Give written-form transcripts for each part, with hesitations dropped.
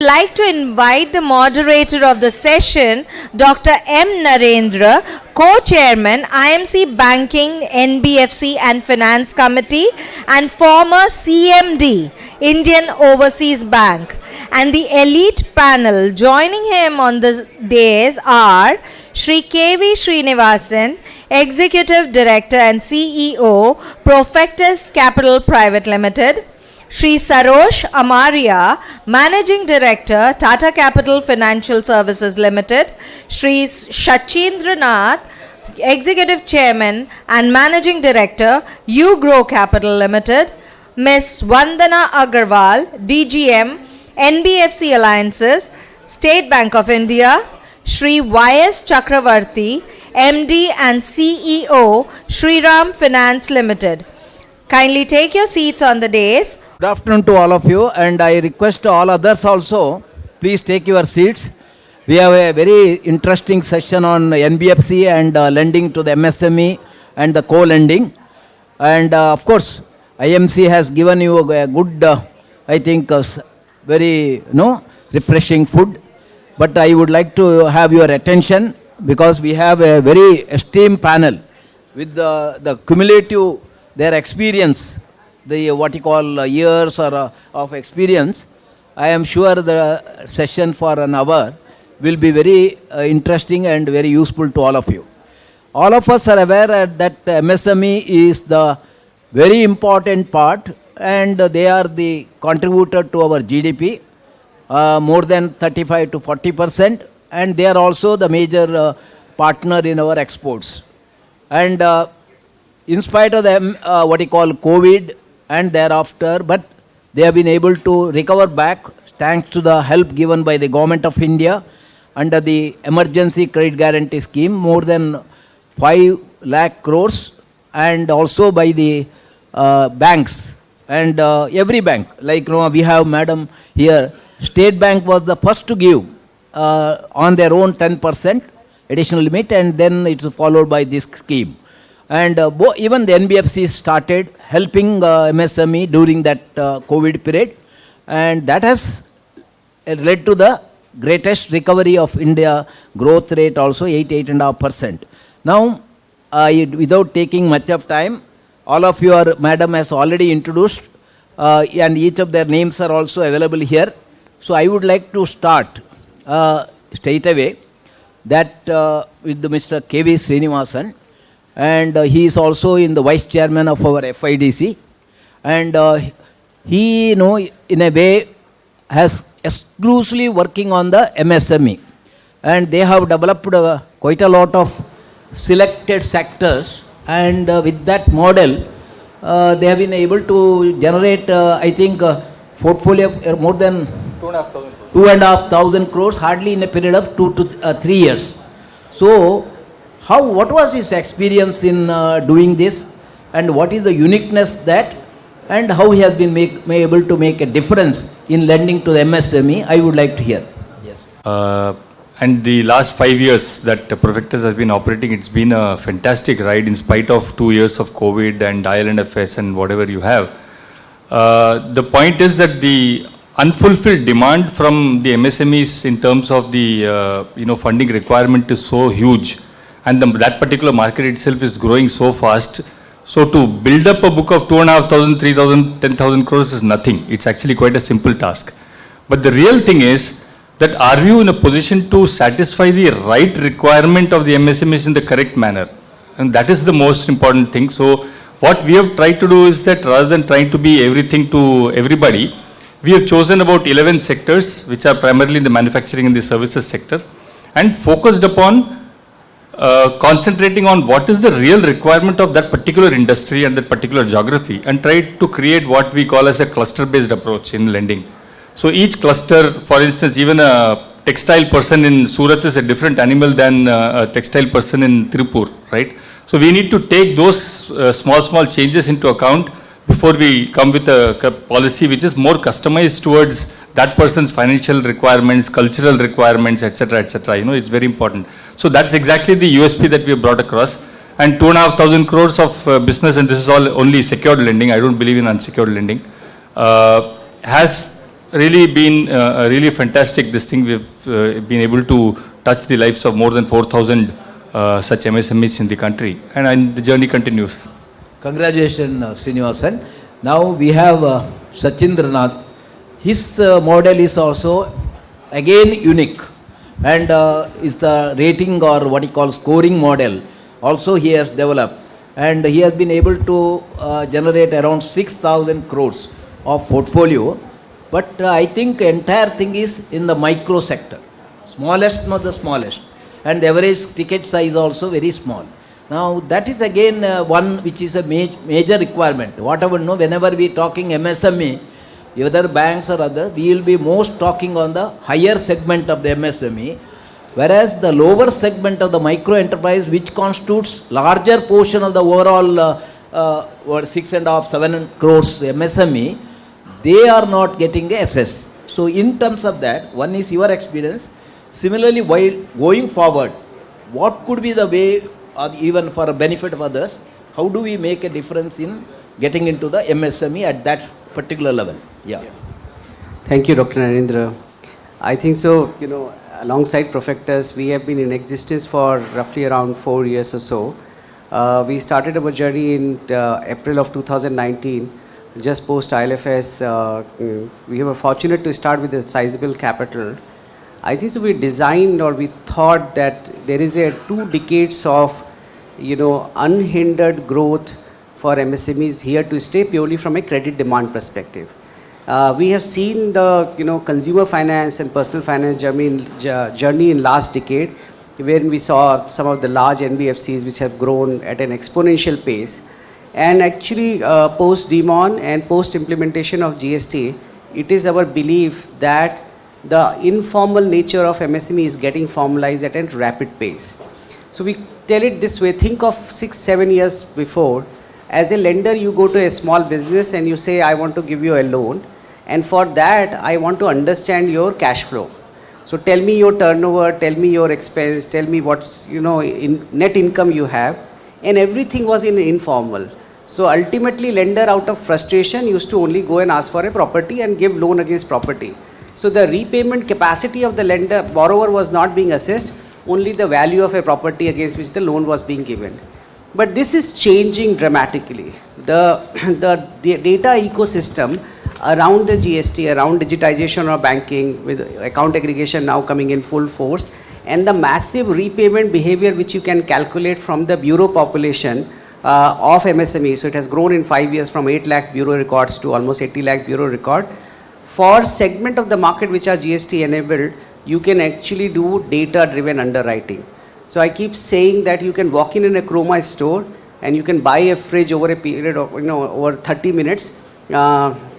Like to invite the moderator of the session, Dr. M. Narendra, Co-Chairman, IMC Banking, NBFC and Finance Committee and former CMD, Indian Overseas Bank. And the elite panel joining him on the days are Shri K.V. Srinivasan, Executive Director and CEO, Profectus Capital Private Limited, Shri Sarosh Amaria, Managing Director, Tata Capital Financial Services Limited, Shri Shachindra, Executive Chairman and Managing Director, UGrow Capital Limited, Ms. Vandana Agarwal, DGM, NBFC Alliances, State Bank of India, Shri Y.S. Chakravarti, MD and CEO, Shriram Finance Limited. Kindly take your seats on the dais. Good afternoon to all of you, and I request all others also, please take your seats. We have a very interesting session on NBFC and lending to the MSME and the co-lending. And of course, IMC has given you a good, I think, very refreshing food. But I would like to have your attention because we have a very esteemed panel with the cumulative, their experience, the what you call years or of experience. I am sure the session for an hour will be very interesting and very useful to all of you. All of us are aware that MSME is the very important part, and they are the contributor to our GDP, more than 35 to 40%, and they are also the major partner in our exports. And in spite of them, what you call COVID and thereafter, but they have been able to recover back thanks to the help given by the Government of India under the Emergency Credit Guarantee Scheme, more than 5 lakh crores, and also by the banks and every bank. Like we have Madam here, State Bank was the first to give on their own 10% additional limit, and then it's followed by this scheme. And even the NBFC started helping MSME during that COVID period, and that has led to the greatest recovery of India growth rate also 8.5%. Now, without taking much of time, all of your madam has already introduced, and each of their names are also available here. So I would like to start straight away that with the Mr. K.V. Srinivasan. And he is also in the vice chairman of our FIDC, and he, in a way, has exclusively working on the MSME, and they have developed quite a lot of selected sectors, and with that model, they have been able to generate, I think, portfolio of more than 2,500 crores, hardly in a period of 2 to 3 years. So, what was his experience in doing this, and what is the uniqueness that, and how he has been able to make a difference in lending to the MSME? I would like to hear. Yes. And the last 5 years that Profectus has been operating, it's been a fantastic ride in spite of 2 years of COVID and IL&FS and whatever you have. The point is that the unfulfilled demand from the MSMEs in terms of the funding requirement is so huge. And that particular market itself is growing so fast. So to build up a book of 2,500, 3,000, 10,000 crores is nothing. It's actually quite a simple task. But the real thing is that are you in a position to satisfy the right requirement of the MSMEs in the correct manner? And that is the most important thing. So what we have tried to do is that rather than trying to be everything to everybody, we have chosen about 11 sectors, which are primarily in the manufacturing and the services sector, and focused upon concentrating on what is the real requirement of that particular industry and that particular geography, and try to create what we call as a cluster-based approach in lending. So each cluster, for instance, even a textile person in Surat is a different animal than a textile person in Tirupur, right? So we need to take those small changes into account before we come with a policy which is more customized towards that person's financial requirements, cultural requirements, etc., etc. It's very important. So that's exactly the USP that we have brought across. And 2,500 crores of business, and this is all only secured lending, I don't believe in unsecured lending, has really been really fantastic. This thing we've been able to touch the lives of more than 4,000 such MSMEs in the country, and the journey continues. Congratulations, Srinivasan. Now we have Sachindranath. His model is also again unique, and is the rating or what he calls scoring model. Also he has developed, and he has been able to generate around 6,000 crores of portfolio. But I think entire thing is in the micro sector, smallest, not the smallest, and the average ticket size also very small. Now that is again one which is a major requirement. Whatever no, whenever we talking MSME, whether banks or other, we will be most talking on the higher segment of the MSME, whereas the lower segment of the micro enterprise, which constitutes larger portion of the overall 6.5, 7 crores MSME, they are not getting SS. So in terms of that, one is your experience. Similarly, while going forward, what could be the way, or even for a benefit of others, how do we make a difference in getting into the MSME at that particular level? Yeah. Thank you, Dr. Narendra. I think so, alongside Profectus, we have been in existence for roughly around 4 years or so. We started our journey in April of 2019, just post ILFS. We were fortunate to start with a sizable capital. I think so we designed, or we thought that there is a 2 decades of, unhindered growth for MSMEs here to stay purely from a credit demand perspective. We have seen the, consumer finance and personal finance journey in last decade, wherein we saw some of the large NBFCs which have grown at an exponential pace. And actually, post-demon and post-implementation of GST, it is our belief that the informal nature of MSME is getting formalized at a rapid pace. So we tell it this way, think of 6-7 years before. As a lender, you go to a small business and you say, I want to give you a loan. And for that, I want to understand your cash flow. So tell me your turnover, tell me your expense, tell me what's, net income you have. And everything was in informal. So ultimately, lender out of frustration used to only go and ask for a property and give loan against property. So the repayment capacity of the borrower was not being assessed, only the value of a property against which the loan was being given. But this is changing dramatically. The data ecosystem around the GST, around digitization of banking, with account aggregation now coming in full force, and the massive repayment behavior which you can calculate from the bureau population of MSME. So it has grown in 5 years from 8 lakh bureau records to almost 80 lakh bureau record. For segment of the market which are GST enabled, you can actually do data driven underwriting. So I keep saying that you can walk in a Chroma store and you can buy a fridge over a period of, over 30 minutes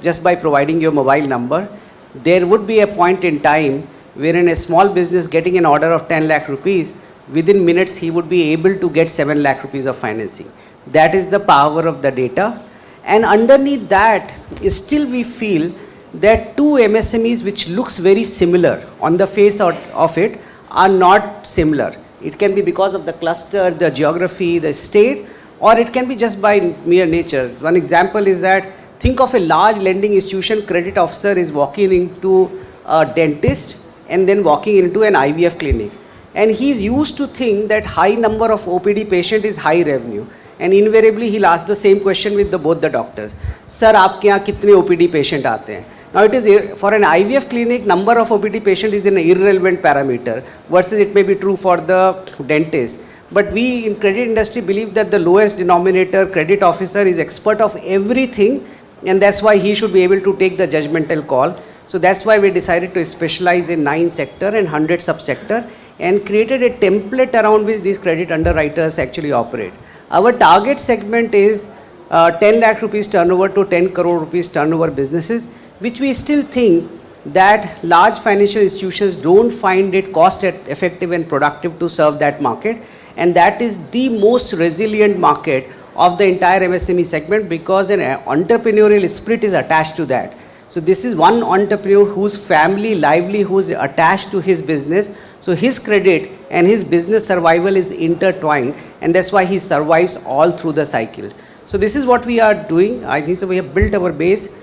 just by providing your mobile number. There would be a point in time wherein a small business getting an order of 10 lakh rupees, within minutes he would be able to get 7 lakh rupees of financing. That is the power of the data. And underneath that, still we feel that 2 MSMEs which looks very similar on the face of it are not similar. It can be because of the cluster, the geography, the state, or it can be just by mere nature. One example is that think of a large lending institution, credit officer is walking into a dentist and then walking into an IVF clinic. And he's used to think that high number of OPD patient is high revenue. And invariably he'll ask the same question with both the doctors. Sir, aapke yahan kitne OPD patient aate hain? Now it is for an IVF clinic, number of OPD patient is an irrelevant parameter versus it may be true for the dentist. But we in credit industry believe that the lowest denominator credit officer is expert of everything, and that's why he should be able to take the judgmental call. So that's why we decided to specialize in 9 sector and 100 subsector and created a template around which these credit underwriters actually operate. Our target segment is 10 lakh rupees turnover to 10 crore rupees turnover businesses, which we still think that large financial institutions don't find it cost effective and productive to serve that market. And that is the most resilient market of the entire MSME segment because an entrepreneurial spirit is attached to that. So this is one entrepreneur whose family livelihood is attached to his business. So his credit and his business survival is intertwined, and that's why he survives all through the cycle. So this is what we are doing. I think so we have built our base.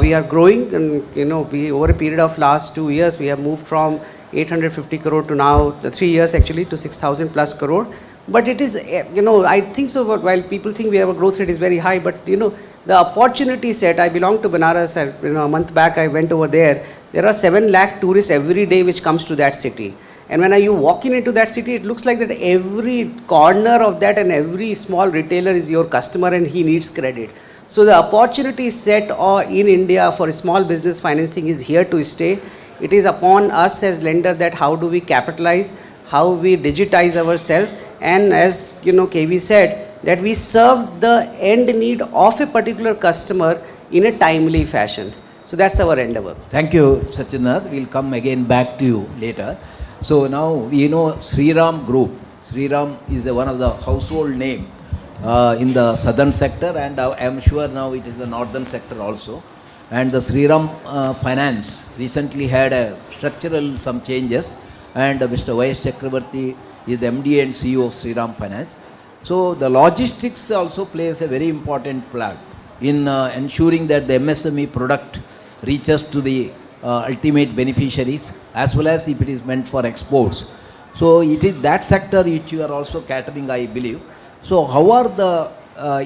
We are growing, and we over a period of last 2 years, we have moved from 850 crore to now, 3 years actually, to 6,000 plus crore. But it is, I think so, while people think we have a growth rate is very high, but the opportunity set, I belong to Banaras, a month back I went over there. There are 7 lakh tourists every day which comes to that city. And when you walk into that city, it looks like that every corner of that and every small retailer is your customer and he needs credit. So the opportunity set in India for small business financing is here to stay. It is upon us as lender that how do we capitalize, how we digitize ourselves, and as KV said, that we serve the end need of a particular customer in a timely fashion. So that's our endeavor. Thank you, Sachinath. We'll come again back to you later. So now we know Shriram Group. Shriram is one of the household name in the southern sector, and I am sure now it is the northern sector also. And the Shriram Finance recently had a structural some changes, and Mr. Y.S. Chakrabarti is the MD and CEO of Shriram Finance. So the logistics also plays a very important part in ensuring that the MSME product reaches to the ultimate beneficiaries, as well as if it is meant for exports. So it is that sector which you are also catering, I believe. So how are the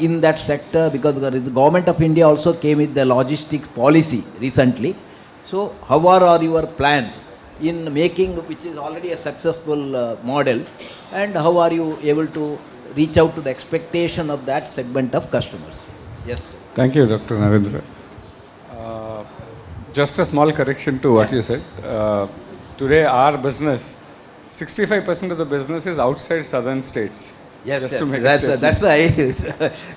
in that sector, because the government of India also came with the logistics policy recently. So how are your plans in making, which is already a successful model, and how are you able to reach out to the expectation of that segment of customers? Yes. Thank you, Dr. Narendra. Just a small correction to what you said. Today, our business, 65% of the business is outside southern states. Yes, just yes. to make That's why.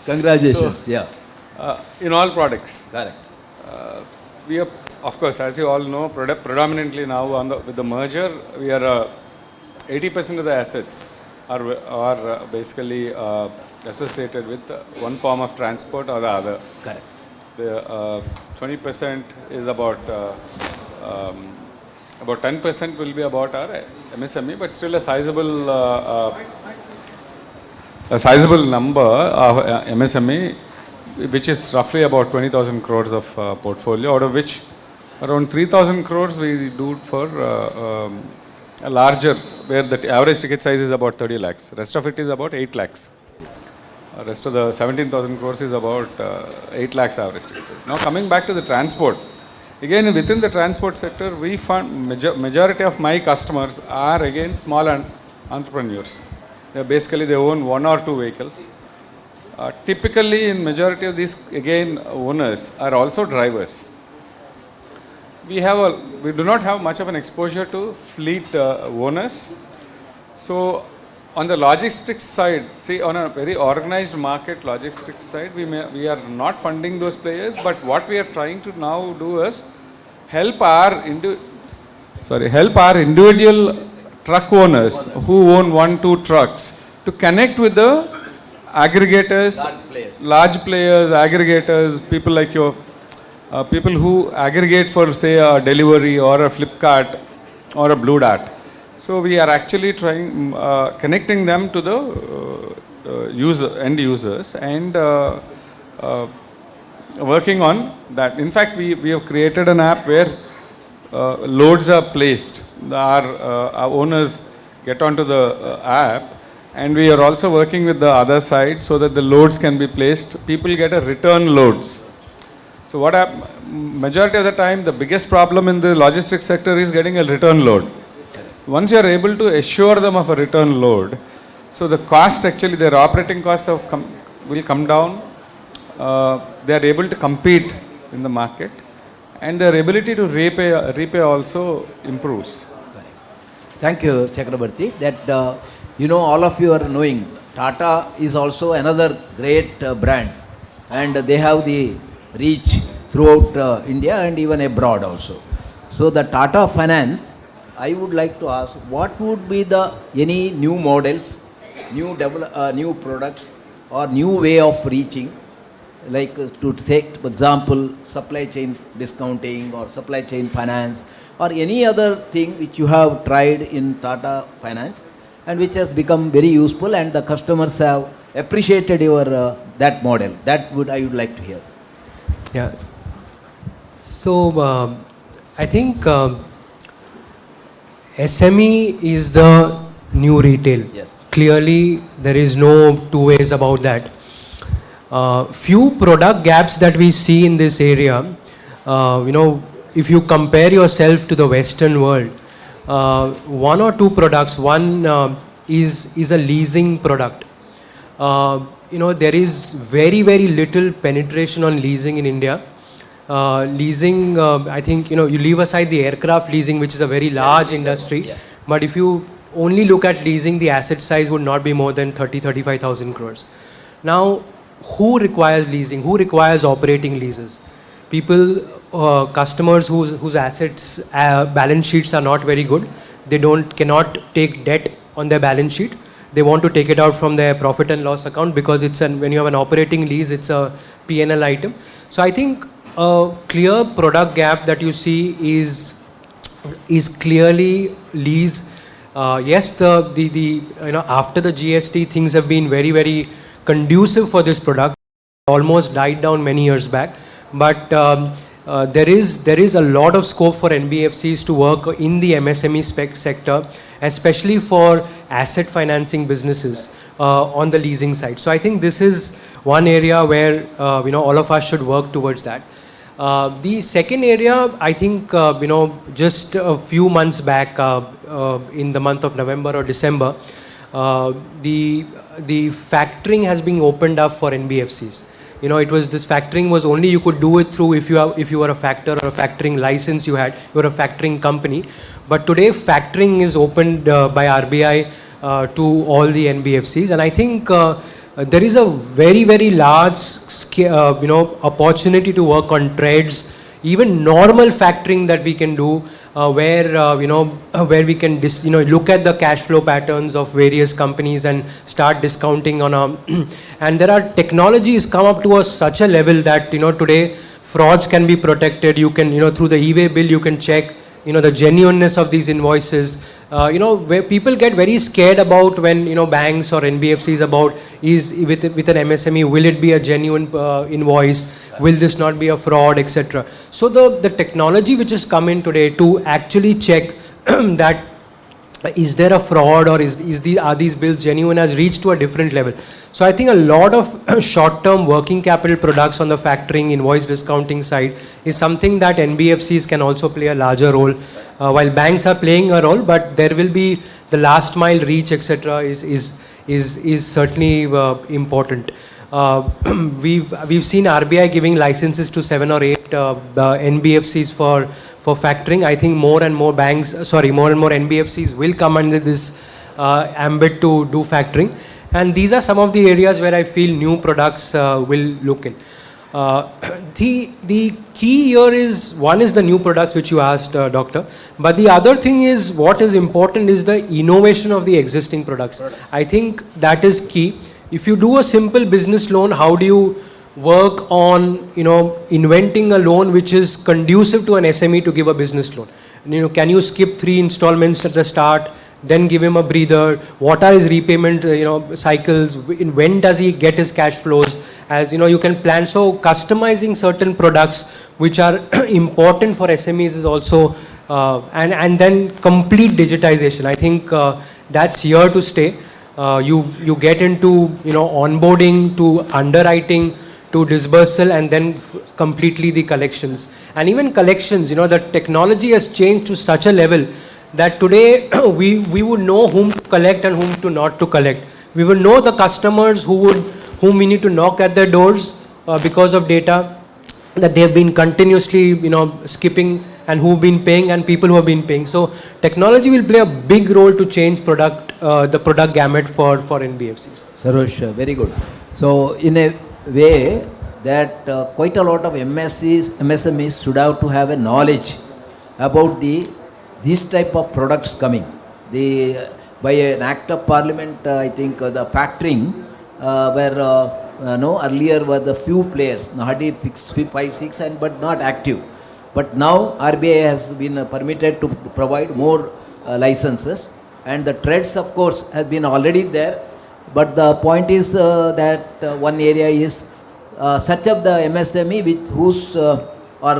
Congratulations. So, yeah. In all products. Correct. We are, of course, as you all know, predominantly now with the merger, we are 80% of the assets are basically associated with one form of transport or the other. Correct. The 20% is about 10% will be about our MSME, but still a sizable number of MSME, which is roughly about 20,000 crores of portfolio, out of which around 3,000 crores we do for a larger, where the average ticket size is about 30 lakhs. Rest of it is about 8 lakhs. Rest of the 17,000 crores is about 8 lakhs average ticket size. Now coming back to the transport, again within the transport sector, we find majority of my customers are again small entrepreneurs. They own 1 or 2 vehicles. Typically in majority of these again owners are also drivers. We do not have much of an exposure to fleet owners. So on the logistics side, see, on a very organized market logistics side, we are not funding those players, but what we are trying to now do is help our individual truck owners who own 1-2 trucks to connect with the aggregators, large players, aggregators, people like people who aggregate for, say, a delivery or a Flipkart or a Blue Dart. So we are actually trying connecting them to the end users and working on that. In fact, we have created an app where loads are placed. Our owners get onto the app, and we are also working with the other side so that the loads can be placed. People get a return loads. So majority of the time, the biggest problem in the logistics sector is getting a return load. Once you are able to assure them of a return load, so the cost actually, their operating costs will come down. They are able to compete in the market, and their ability to repay also improves. Thank you, Chakrabarti. That all of you are knowing, Tata is also another great brand, and they have the reach throughout India and even abroad also. So the Tata Finance, I would like to ask, what would be any new models, new products, or new way of reaching, like to take, for example, supply chain discounting or supply chain finance, or any other thing which you have tried in Tata Finance and which has become very useful and the customers have appreciated your that model. I would like to hear. Yeah. So, I think SME is the new retail. Yes. Clearly, there is no two ways about that. Few product gaps that we see in this area, if you compare yourself to the Western world, one or two products, one is a leasing product. There is very, very little penetration on leasing in India. Leasing, I think, you leave aside the aircraft leasing, which is a very large industry. Yeah. But if you only look at leasing, the asset size would not be more than 35,000 crores. Now, who requires leasing? Who requires operating leases? People, customers whose assets, balance sheets are not very good. They cannot take debt on their balance sheet. They want to take it out from their profit and loss account because when you have an operating lease, it's a P&L item. So I think a clear product gap that you see is clearly lease. Yes, after the GST, things have been very, very conducive for this product. Almost died down many years back, but there is a lot of scope for NBFCs to work in the MSME sector, especially for asset financing businesses on the leasing side. So I think this is one area where all of us should work towards that. The second area, I think, just a few months back, in the month of November or December, the factoring has been opened up for NBFCs. This factoring was only you could do it through if you were a factor or a factoring license you were a factoring company. But today factoring is opened by RBI to all the NBFCs, and I think there is a very, very large opportunity to work on trades, even normal factoring that we can do, where we can look at the cash flow patterns of various companies and start discounting on and there are technologies come up to such a level that today frauds can be protected. You can through the e-way bill you can check the genuineness of these invoices. Where people get very scared about when banks or NBFCs about is with an MSME, will it be a genuine invoice, will this not be a fraud, etc. So the technology which has come in today to actually check that is there a fraud or are these bills genuine has reached to a different level. So I think a lot of short-term working capital products on the factoring, invoice discounting side is something that NBFCs can also play a larger role, while banks are playing a role, but there will be the last mile reach, etc. is certainly important. We've seen RBI giving licenses to 7 or 8 NBFCs for factoring. I think more and more NBFCs will come under this ambit to do factoring. And these are some of the areas where I feel new products will look in. The key here is, one is the new products which you asked, Doctor. But the other thing is, what is important is the innovation of the existing products. I think that is key. If you do a simple business loan, how do you work on, inventing a loan which is conducive to an SME to give a business loan? Can you skip 3 installments at the start, then give him a breather? What are his repayment, cycles? When does he get his cash flows? As you can plan. So customizing certain products which are important for SMEs is also, and then complete digitization. I think that's here to stay. You get into onboarding to underwriting to disbursal and then completely the collections. And even collections, the technology has changed to such a level that today we would know whom to collect and whom to not to collect. We will know the customers whom we need to knock at their doors because of data that they have been continuously skipping, and who've been paying and people who have been paying. So technology will play a big role to change the product gamut for NBFCs. Sarosh, very good. So in a way that quite a lot of MSMEs should have to have a knowledge about these type of products coming. By an act of parliament, I think the factoring where earlier were the few players, hardly 5, 6, but not active. But now RBI has been permitted to provide more licenses, and the trades, of course, has been already there. But the point is that one area is such of the MSME whose or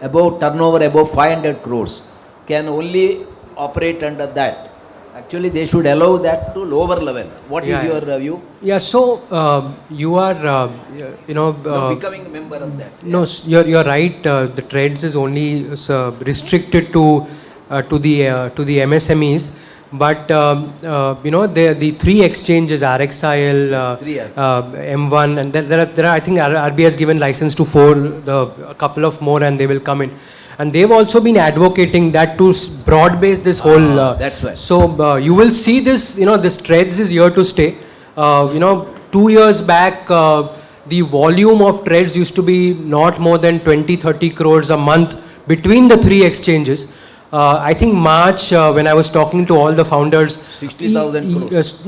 above turnover above 500 crores can only operate under that. Actually, they should allow that to lower level. What is Yeah, your view? Yeah, so you are, Becoming a member of that. no, you're right. The trades is only restricted to the MSMEs, but the three exchanges RXIL, Three are. M1, and there are I think RBI has given license to four, a couple of more, and they will come in. And they've also been advocating that to broad base this whole. That's right. So you will see this. This trades is here to stay. 2 years back, the volume of trades used to be not more than 20-30 crores a month between the three exchanges. I think March, when I was talking to all the founders, 60,000 crores.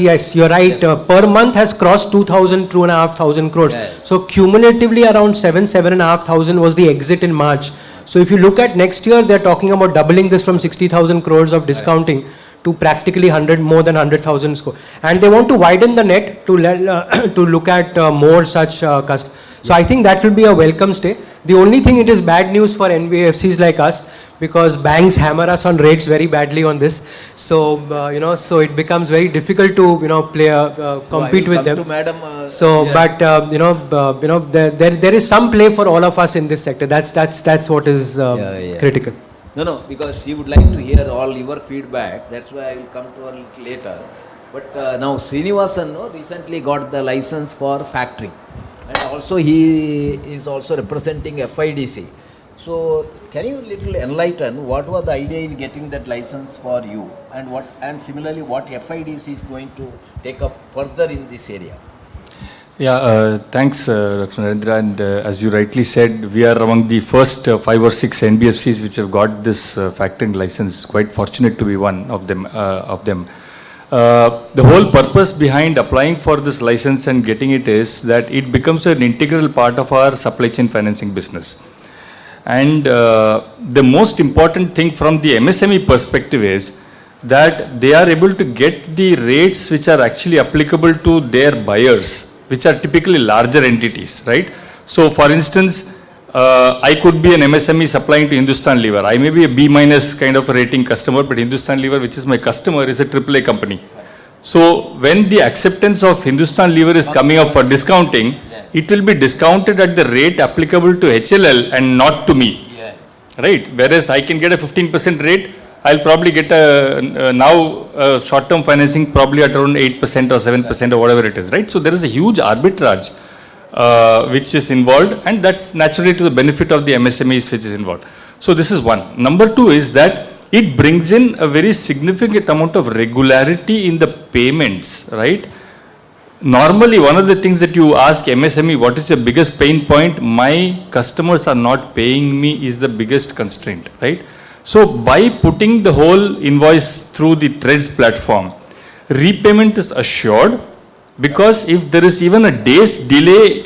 Yes, you're right. Per month has crossed 2,500 crores. Yes. So cumulatively around 7,500 was the exit in March. So if you look at next year, they're talking about doubling this from 60,000 crores of discounting to practically more than 100,000 crores. And they want to widen the net to look at more such customers. So I think that will be a welcome stay. The only thing, it is bad news for NBFCs like us, because banks hammer us on rates very badly on this. So so it becomes very difficult to compete with them. To Madam, So, yes. but there is some play for all of us in this sector. That's what is Yeah. critical. No, because she would like to hear all your feedback. That's why I will come to her a little later. But now Srinivasan recently got the license for factoring. And also he is also representing FIDC. So can you little enlighten what was the idea in getting that license for you, and similarly what FIDC is going to take up further in this area? Yeah, thanks, Dr. Narendra. And as you rightly said, we are among the first 5 or 6 NBFCs which have got this factoring license. Quite fortunate to be one of them. The whole purpose behind applying for this license and getting it is that it becomes an integral part of our supply chain financing business. And the most important thing from the MSME perspective is that they are able to get the rates which are actually applicable to their buyers, which are typically larger entities, right? So for instance, I could be an MSME supplying to Hindustan Lever. I may be a B- kind of a rating customer, but Hindustan Lever, which is my customer, is a AAA company. So when the acceptance of Hindustan Lever is coming up for discounting, it will be discounted at the rate applicable to HLL and not to me. Yes. Right? Whereas I can get a 15% rate, I'll probably get now short-term financing probably at around 8% or 7% or whatever it is, right? So there is a huge arbitrage which is involved, and that's naturally to the benefit of the MSMEs which is involved. So this is one. Number two is that it brings in a very significant amount of regularity in the payments, right? Normally, one of the things that you ask MSME, what is your biggest pain point? My customers are not paying me is the biggest constraint, right? So by putting the whole invoice through the TREDS platform, repayment is assured, because if there is even a day's delay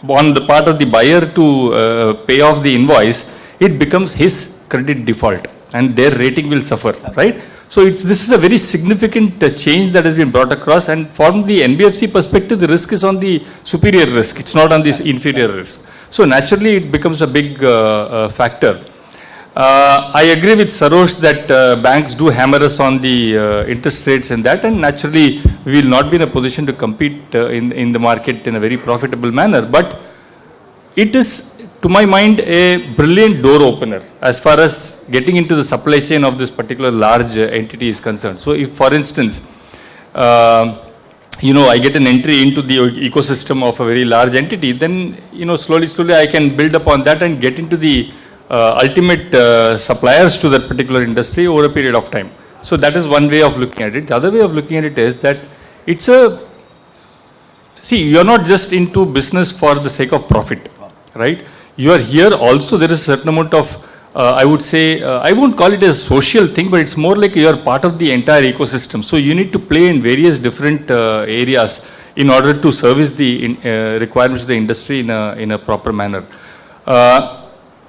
on the part of the buyer to pay off the invoice, it becomes his credit default and their rating will suffer, right? So this is a very significant change that has been brought across, and from the NBFC perspective, the risk is on the superior risk, it's not on this inferior risk. So naturally, it becomes a big factor. I agree with Sarosh that banks do hammer us on the interest rates and that, and naturally we will not be in a position to compete in the market in a very profitable manner. But it is, to my mind, a brilliant door opener as far as getting into the supply chain of this particular large entity is concerned. So if, for instance, I get an entry into the ecosystem of a very large entity, then slowly I can build upon that and get into the ultimate suppliers to that particular industry over a period of time. So that is one way of looking at it. The other way of looking at it is that it's you are not just into business for the sake of profit, right? You are here also, there is a certain amount of, I would say, I won't call it a social thing, but it's more like you are part of the entire ecosystem. So you need to play in various different areas in order to service the requirements of the industry in a proper manner.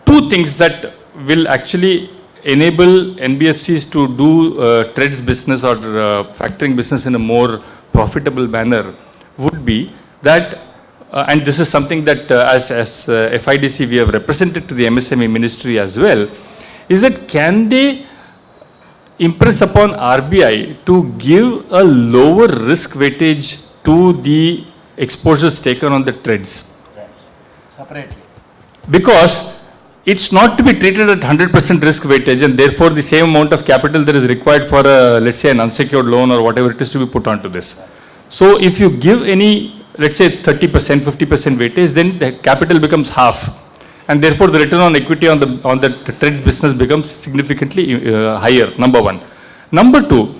Two things that will actually enable NBFCs to do TREDS business or factoring business in a more profitable manner would be that and this is something that as FIDC we have represented to the MSME ministry as well, is that can they impress upon RBI to give a lower risk weightage to the exposures taken on the trades? Separately. Because it's not to be treated at 100% risk weightage, and therefore the same amount of capital that is required for a, let's say, an unsecured loan or whatever it is to be put onto this. So if you give any, let's say 30%, 50% weightage, then the capital becomes half, and therefore the return on equity on the trades business becomes significantly higher. Number one. Number two,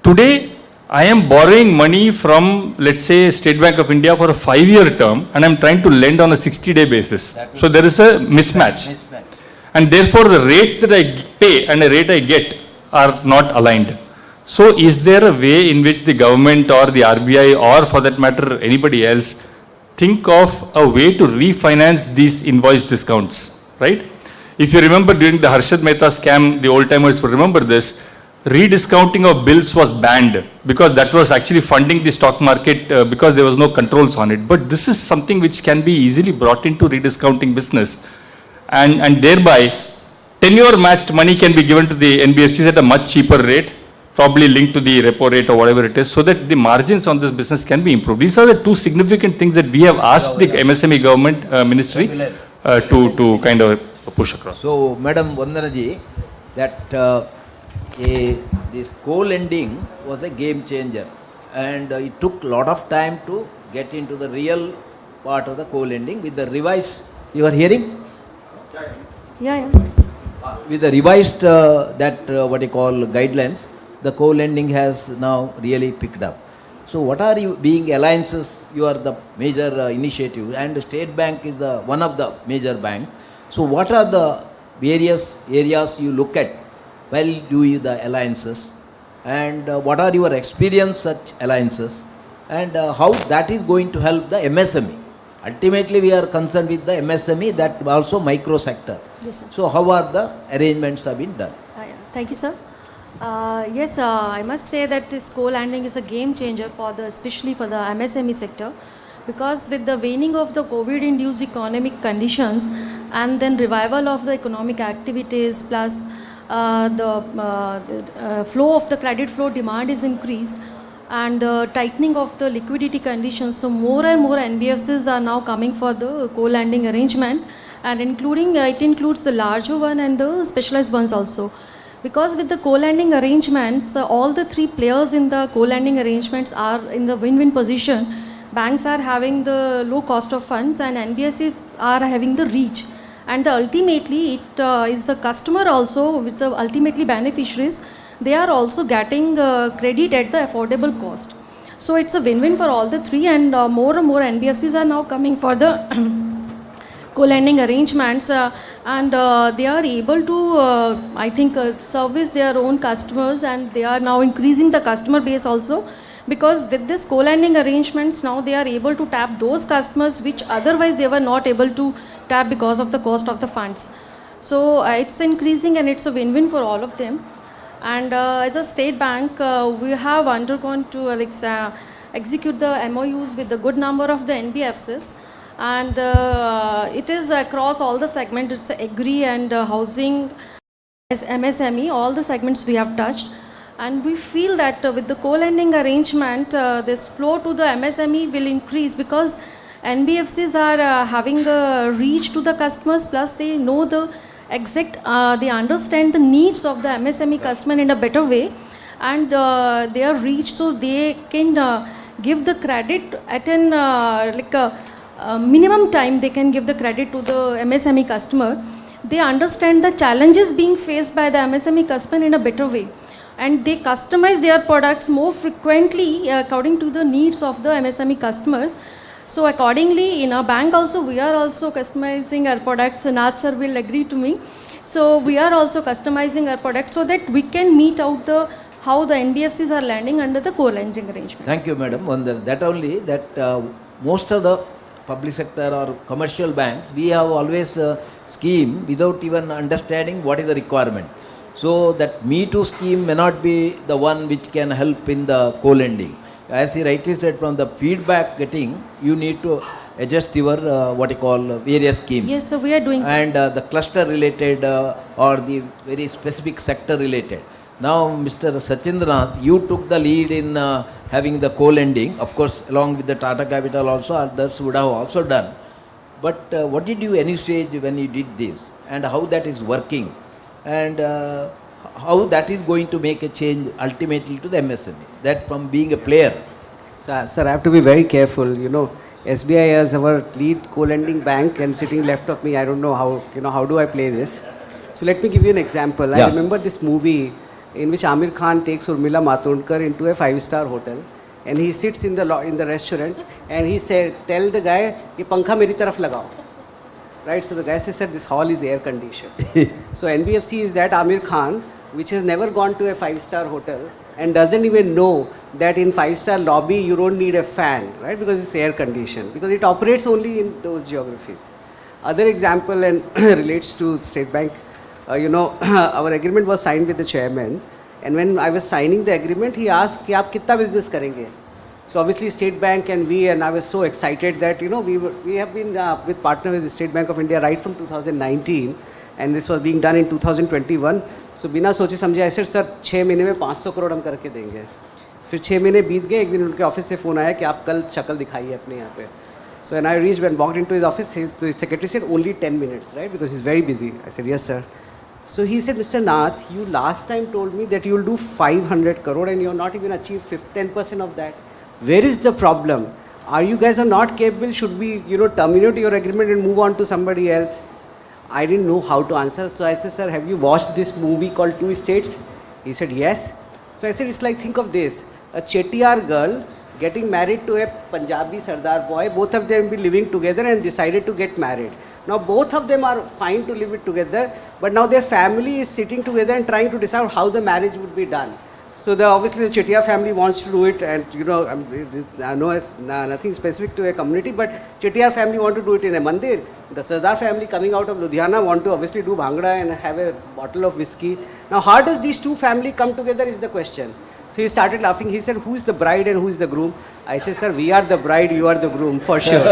today I am borrowing money from, let's say, State Bank of India for a 5-year term, and I'm trying to lend on a 60-day basis. So there is a mismatch. And therefore the rates that I pay and the rate I get are not aligned. So is there a way in which the government or the RBI, or for that matter anybody else, think of a way to refinance these invoice discounts, right? If you remember during the Harshad Mehta scam, the old timers will remember this, rediscounting of bills was banned because that was actually funding the stock market because there was no controls on it. But this is something which can be easily brought into rediscounting business, and thereby tenure matched money can be given to the NBFCs at a much cheaper rate, probably linked to the repo rate or whatever it is, so that the margins on this business can be improved. These are the two significant things that we have asked the MSME government ministry to kind of push across. So, Madam Vandanaji, that this co-lending was a game changer, and it took a lot of time to get into the real part of the co-lending with the revised, you are hearing? Yeah. With the revised what you call guidelines, the co-lending has now really picked up. So what are you being alliances? You are the major initiative, and State Bank is the one of the major bank. So what are the various areas you look at while doing the alliances, and what are your experience such alliances, and how that is going to help the MSME? Ultimately we are concerned with the MSME, that also micro sector. Yes, sir. So how are the arrangements have been done? Yeah. Thank you, sir. Yes, I must say that this co-lending is a game changer especially for the MSME sector, because with the waning of the COVID-induced economic conditions and then revival of the economic activities, plus the flow of the credit flow demand is increased, and tightening of the liquidity conditions. So more and more NBFCs are now coming for the co-lending arrangement, and it includes the larger one and the specialized ones also. Because with the co-lending arrangements, all the three players in the co-lending arrangements are in the win-win position. Banks are having the low cost of funds, and NBFCs are having the reach. And ultimately, it is the customer also, which are ultimately beneficiaries. They are also getting credit at the affordable cost. So it's a win-win for all the three, and more and more NBFCs are now coming for the co-lending arrangements, and they are able to, service their own customers, and they are now increasing the customer base also. Because with this co-lending arrangements, now they are able to tap those customers which otherwise they were not able to tap because of the cost of the funds. So it's increasing, and it's a win-win for all of them. And as a state bank, we have undergone to execute the MOUs with a good number of the NBFCs, and it is across all the segments. It's agri and housing, as MSME, all the segments we have touched. And we feel that with the co-lending arrangement, this flow to the MSME will increase, because NBFCs are having a reach to the customers, plus they know the exact, they understand the needs of the MSME customer in a better way, and they are reach, so they can give the credit at an minimum time. They can give the credit to the MSME customer. They understand the challenges being faced by the MSME customer in a better way, and they customize their products more frequently according to the needs of the MSME customers. So accordingly, in our bank also, we are also customizing our products, and Nath sir will agree to me. So we are also customizing our products so that we can meet out how the NBFCs are lending under the co-lending arrangement. Thank you, madam. That only, that most of the public sector or commercial banks, we have always a scheme without even understanding what is the requirement. So that Me Too scheme may not be the one which can help in the co-lending. as he rightly said, from the feedback getting, you need to adjust your what you call various schemes. Yes, sir, we are doing. And the cluster related or the very specific sector related. Now, Mr. Sachindranath, you took the lead in having the co-lending. Of course, along with the Tata Capital also, others would have also done. But what did you envisage when you did this, and how that is working, and how that is going to make a change ultimately to the MSME, that from being a player? So, sir, I have to be very careful. You know, SBI is our lead co-lending bank, and sitting left of me, I don't know how, how do I play this? So let me give you an example. I Yeah. remember this movie in which Amir Khan takes Urmila Matondkar into a 5-star hotel, and he sits in the restaurant, and he said, tell the guy, "Ye pankha meri taraf lagao." Right? So the guy says, "Sir, this hall is air conditioned." So NBFC is that Amir Khan, which has never gone to a 5-star hotel and doesn't even know that in 5-star lobby you don't need a fan, right? Because it's air conditioned, because it operates only in those geographies. Other example, and relates to State Bank, our agreement was signed with the chairman, and when I was signing the agreement, he asked, "Ki aap kitna business karenge?" So obviously State Bank and I was so excited that, we have been with partner with the State Bank of India right from 2019, and this was being done in 2021. So बिना सोचे समझे ऐसे sir 6 महीने में 500 करोड़ हम करके देंगे. फिर 6 महीने बीत गए, एक दिन उनके ऑफिस से फ़ोन आया कि आप कल शक्ल दिखाइए अपने यहाँ पे. So when I reached and walked into his office, the secretary said only 10 minutes, right? Because he's very busy. I said, yes, sir. So he said, Mr. Nath, you last time told me that you will do 500 crore and you have not even achieved 10% of that. Where is the problem? Are you guys are not capable? Should we, terminate your agreement and move on to somebody else? I didn't know how to answer. So I said, sir, have you watched this movie called Two States? He said, yes. So I said, it's like, think of this. A Chettiar girl getting married to a Punjabi Sardar boy. Both of them be living together and decided to get married. Now both of them are fine to live it together, but now their family is sitting together and trying to decide how the marriage would be done. So obviously the Chettiar family wants to do it, and I know nothing specific to a community, but Chettiar family want to do it in a mandir. The Sardar family coming out of Ludhiana want to obviously do bhangra and have a bottle of whiskey. Now how does these two families come together is the question. So he started laughing. He said, who is the bride and who is the groom? I said, sir, we are the bride, you are the groom, for sure.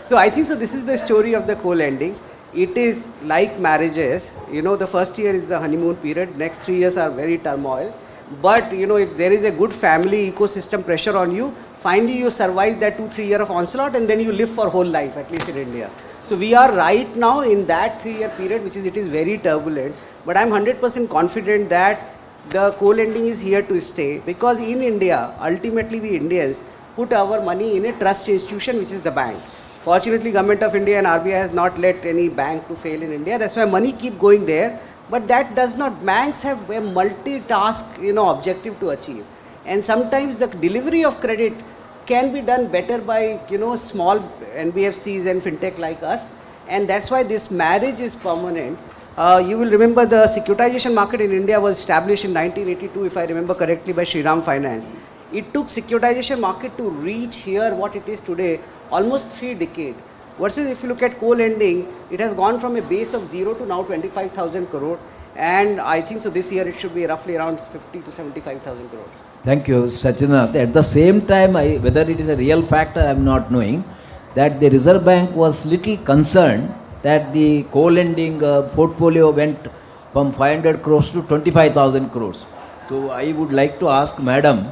So I think so this is the story of the co-lending. It is like marriages, the first year is the honeymoon period, next 3 years are very turmoil. But, if there is a good family ecosystem pressure on you, finally you survive that 2-3 years of onslaught and then you live for whole life, at least in India. So we are right now in that 3-year period, it is very turbulent. But I'm 100% confident that the co-lending is here to stay, because in India, ultimately we Indians put our money in a trust institution, which is the bank. Fortunately, Government of India and RBI has not let any bank to fail in India. That's why money keep going there. But that does not, banks have a multitask, objective to achieve. And sometimes the delivery of credit can be done better by, small NBFCs and fintech like us. And that's why this marriage is permanent. You will remember the securitization market in India was established in 1982, if I remember correctly, by Shriram Finance. It took securitization market to reach here what it is today, almost 3 decades. Versus if you look at co-lending, it has gone from a base of 0 to now 25,000 crore. And I think so this year it should be roughly around 50 to 75,000 crore. Thank you, Sachinath. At the same time, whether it is a real factor, I am not knowing, that the Reserve Bank was little concerned that the co-lending portfolio went from 500 crores to 25,000 crores. So I would like to ask Madam,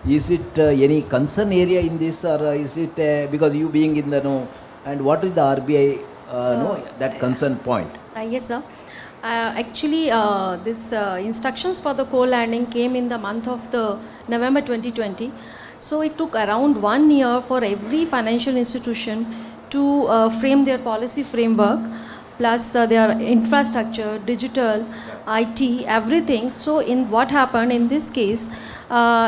is it any concern area in this, or is it because you being in the know, and what is the RBI that concern point? Yes, sir. Actually, this instructions for the co-lending came in the month of the November 2020. So it took around 1 year for every financial institution to frame their policy framework, plus their infrastructure, digital, IT, everything. So in what happened in this case,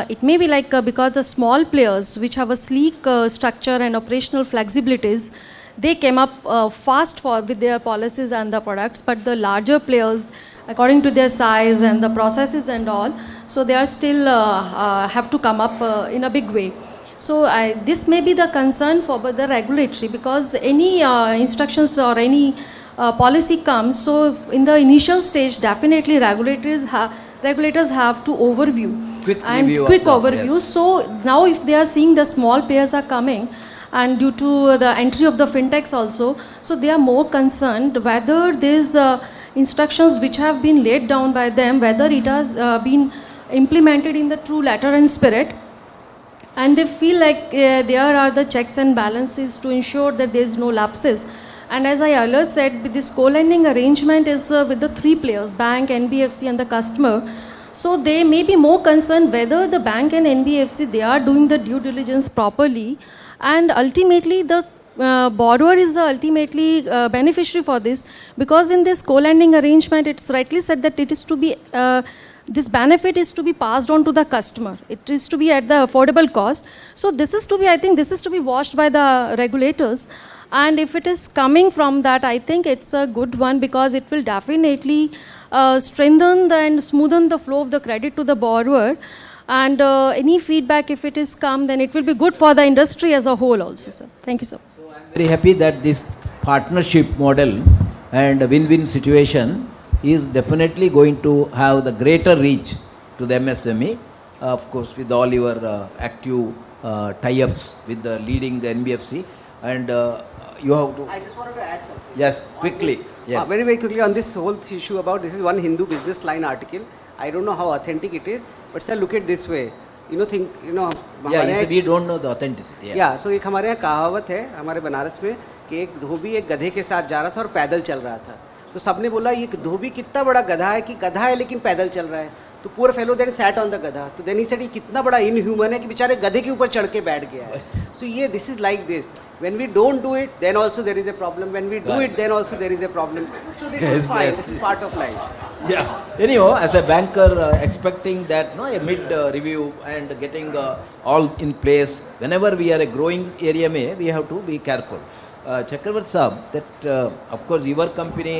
it may be like because the small players which have a sleek structure and operational flexibilities, they came up fast with their policies and the products, but the larger players, according to their size and the processes and all, so they are still have to come up in a big way. So this may be the concern for the regulatory, because any instructions or any policy comes, so in the initial stage, definitely regulators have to overview. Quick and review of quick the- overview. yes. So now if they are seeing the small players are coming, and due to the entry of the fintechs also, so they are more concerned whether these instructions which have been laid down by them, whether it has been implemented in the true letter and spirit, and they feel like there are the checks and balances to ensure that there is no lapses. And as I earlier said, with this co-lending arrangement is with the three players, bank, NBFC and the customer. So they may be more concerned whether the bank and NBFC, they are doing the due diligence properly, and ultimately the borrower is the ultimately beneficiary for this, because in this co-lending arrangement it's rightly said that it is to be this benefit is to be passed on to the customer. It is to be at the affordable cost. So this is to be, I think this is to be watched by the regulators. And if it is coming from that, I think it's a good one, because it will definitely strengthen and smoothen the flow of the credit to the borrower. And any feedback, if it is come, then it will be good for the industry as a whole also, sir. Thank you, sir. Very happy that this partnership model and win-win situation is definitely going to have the greater reach to the MSME. Of course, with all your active tie-ups with the leading the NBFC, and you have to. I just wanted to add something. Yes, quickly. Yes. Very, very quickly on this whole issue about, this is one Hindu business line article. I don't know how authentic it is, but sir, look at this way. Yeah, हमारे you see, यहाँ- we don't know the authenticity. या सो एक हमारे यहाँ कहावत है हमारे बनारस में कि एक धोबी एक गधे के साथ जा रहा था और पैदल चल रहा था, तो सबने बोला ये धोबी कितना बड़ा गधा है कि गधा है लेकिन पैदल चल रहा है, तो poor fellow then sat on the गधा, तो देन ही सेड ये कितना बड़ा इनह्यूमन है कि बेचारे गधे के ऊपर चढ़ के बैठ गया है. सो ये this is like this, when we don't do it then also there is a problem, when we do it then also there is a problem. So this is fine, this is part of life. Yeah. Anyhow, as a banker, expecting that a mid review and getting all in place. Whenever we are a growing area, we have to be careful. Chakravarti Saab, that of course your company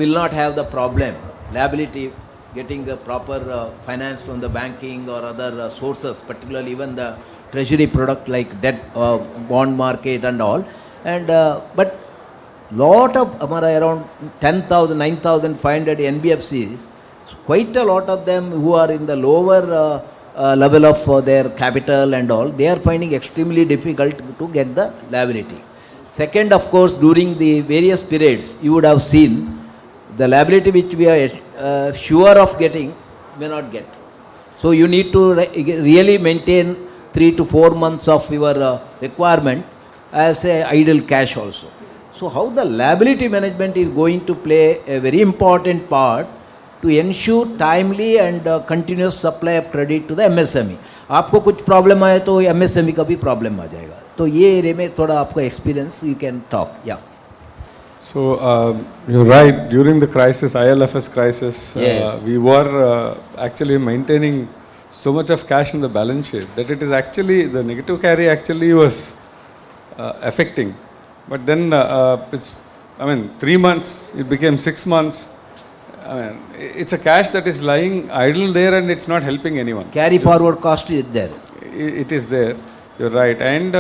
will not have the problem liability getting the proper finance from the banking or other sources, particularly even the treasury product like debt, bond market and all. And but lot of around 10,000, 9,500 NBFCs, quite a lot of them who are in the lower level of their capital and all, they are finding extremely difficult to get the liability. Second, of course, during the various periods, you would have seen the liability which we are sure of getting may not get. So you need to really maintain 3 to 4 months of your requirement as a idle cash also. So how the liability management is going to play a very important part to ensure timely and continuous supply of credit to the MSME. आपको कुछ problem आए तो MSME का भी problem आ जाएगा. तो ये area में थोड़ा आपका एक्सपीरियंस यू कैन टॉक. या So you're right. During the crisis, ILFS crisis, Yes. we were actually maintaining so much of cash in the balance sheet that it is actually the negative carry actually was affecting. But then it's, 3 months, it became 6 months. It's a cash that is lying idle there and it's not helping anyone. Carry forward cost is there. It is there. You're right. And